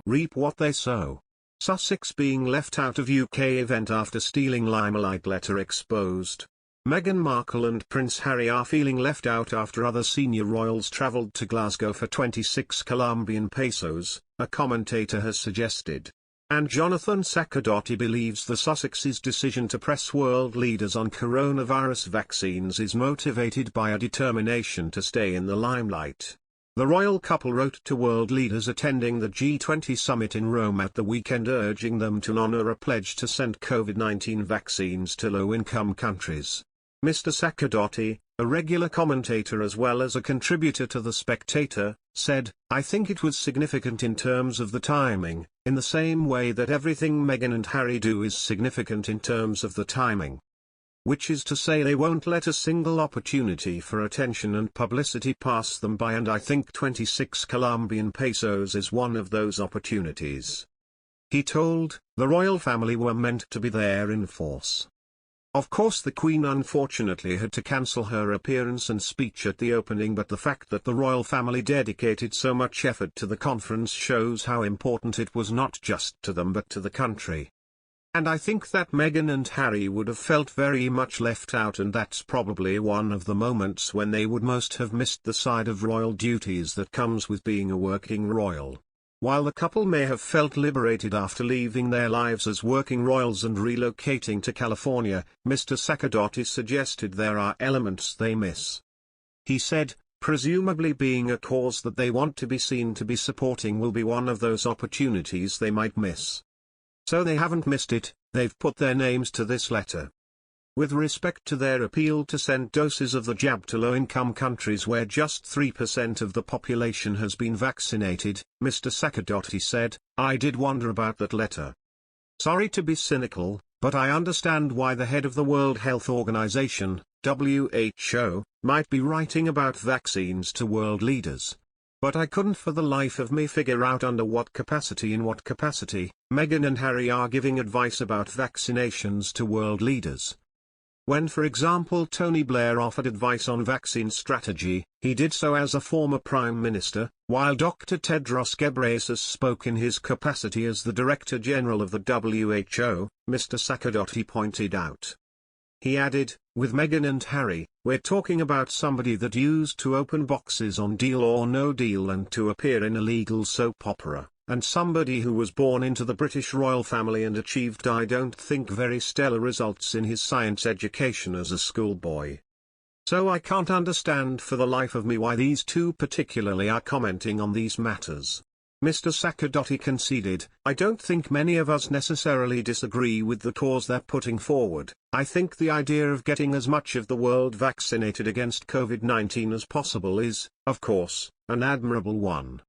reap what they sow. Sussex being left out of UK event after stealing Limelight letter exposed. Meghan Markle and Prince Harry are feeling left out after other senior royals travelled to Glasgow for 26 Colombian pesos, a commentator has suggested. And Jonathan Saccardotti believes the Sussex's decision to press world leaders on coronavirus vaccines is motivated by a determination to stay in the limelight. The royal couple wrote to world leaders attending the G20 summit in Rome at the weekend urging them to honor a pledge to send COVID-19 vaccines to low-income countries. Mr. Saccardotti, a regular commentator as well as a contributor to The Spectator, said, "I think it was significant in terms of the timing, in the same way that everything Meghan and Harry do is significant in terms of the timing. Which is to say they won't let a single opportunity for attention and publicity pass them by, and I think 26 Colombian pesos is one of those opportunities." He told, the royal family were meant to be there in force. Of course the Queen unfortunately had to cancel her appearance and speech at the opening, but the fact that the royal family dedicated so much effort to the conference shows how important it was not just to them but to the country. And I think that Meghan and Harry would have felt very much left out, and that's probably one of the moments when they would most have missed the side of royal duties that comes with being a working royal. While the couple may have felt liberated after leaving their lives as working royals and relocating to California, Mr. Saccardotti suggested there are elements they miss. He said, presumably being a cause that they want to be seen to be supporting will be one of those opportunities they might miss. So they haven't missed it, they've put their names to this letter. With respect to their appeal to send doses of the jab to low-income countries where just 3% of the population has been vaccinated, Mr. Saccardotti said, "I did wonder about that letter. Sorry to be cynical, but I understand why the head of the World Health Organization, WHO, might be writing about vaccines to world leaders. But I couldn't for the life of me figure out under what capacity, in what capacity, Meghan and Harry are giving advice about vaccinations to world leaders. When for example Tony Blair offered advice on vaccine strategy, he did so as a former Prime Minister, while Dr. Tedros Ghebreyesus spoke in his capacity as the Director General of the WHO, Mr. Saccardotti pointed out. He added, with Meghan and Harry, we're talking about somebody that used to open boxes on Deal or No Deal and to appear in a legal soap opera, and somebody who was born into the British royal family and achieved I don't think very stellar results in his science education as a schoolboy. So I can't understand for the life of me why these two particularly are commenting on these matters." Mr. Saccardotti conceded, "I don't think many of us necessarily disagree with the cause they're putting forward. I think the idea of getting as much of the world vaccinated against COVID-19 as possible is, of course, an admirable one.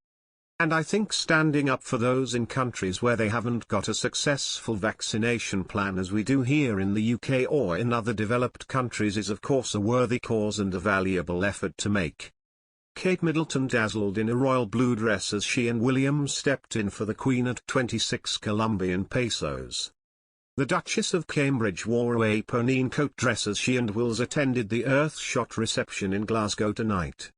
And I think standing up for those in countries where they haven't got a successful vaccination plan as we do here in the UK or in other developed countries is of course a worthy cause and a valuable effort to make." Kate Middleton dazzled in a royal blue dress as she and William stepped in for the Queen at 26 Colombian pesos. The Duchess of Cambridge wore a Ponine coat dress as she and Wills attended the Earthshot reception in Glasgow tonight.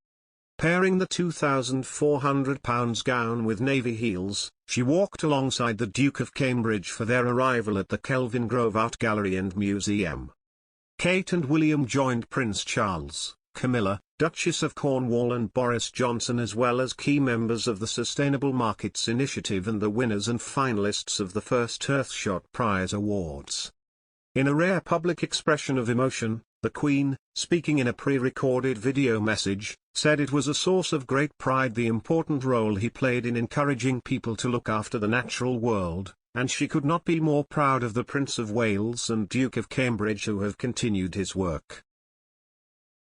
Pairing the £2,400 gown with navy heels, she walked alongside the Duke of Cambridge for their arrival at the Kelvin Grove Art Gallery and Museum. Kate and William joined Prince Charles, Camilla, Duchess of Cornwall and Boris Johnson, as well as key members of the Sustainable Markets Initiative and the winners and finalists of the first Earthshot Prize Awards. In a rare public expression of emotion, the Queen, speaking in a pre-recorded video message, said it was a source of great pride the important role he played in encouraging people to look after the natural world, and she could not be more proud of the Prince of Wales and Duke of Cambridge who have continued his work.